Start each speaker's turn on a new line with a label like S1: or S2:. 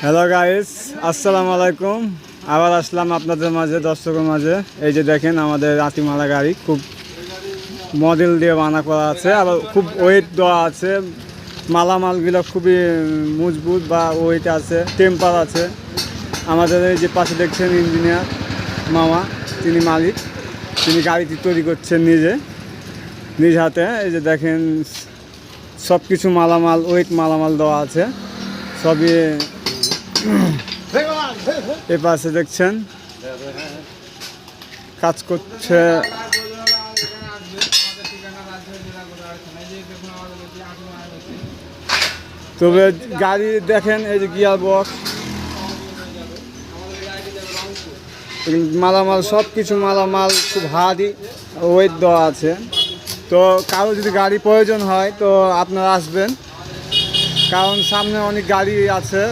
S1: Hello guys, আসসালামু আলাইকুম। আবার আসলাম আপনাদের মাঝে, দর্শকের মাঝে। এই যে দেখেন আমাদের রাতিমালা গাড়ি খুব মডেল দিয়ে বানা করা আছে, আবার খুব ওয়েট দেওয়া আছে। মালামালগুলো খুবই মজবুত বা ওয়েট আছে, টেম্পার আছে। আমাদের এই যে পাশে দেখছেন ইঞ্জিনিয়ার মামা, তিনি মালিক, তিনি গাড়িটি তৈরি করছেন নিজ হাতে। এই যে দেখেন সব কিছু মালামাল, ওয়েট মালামাল দেওয়া আছে সবই। এ পাশে দেখছেন কাজ করছে। তবে গাড়ি দেখেন, এই যে গিয়ার বক্স, মালামাল সব কিছু মালামাল খুব হার্ডি ওয়েট দেওয়া আছে। তো কারো যদি গাড়ি প্রয়োজন হয় তো আপনারা আসবেন, কারণ সামনে অনেক গাড়ি আছে।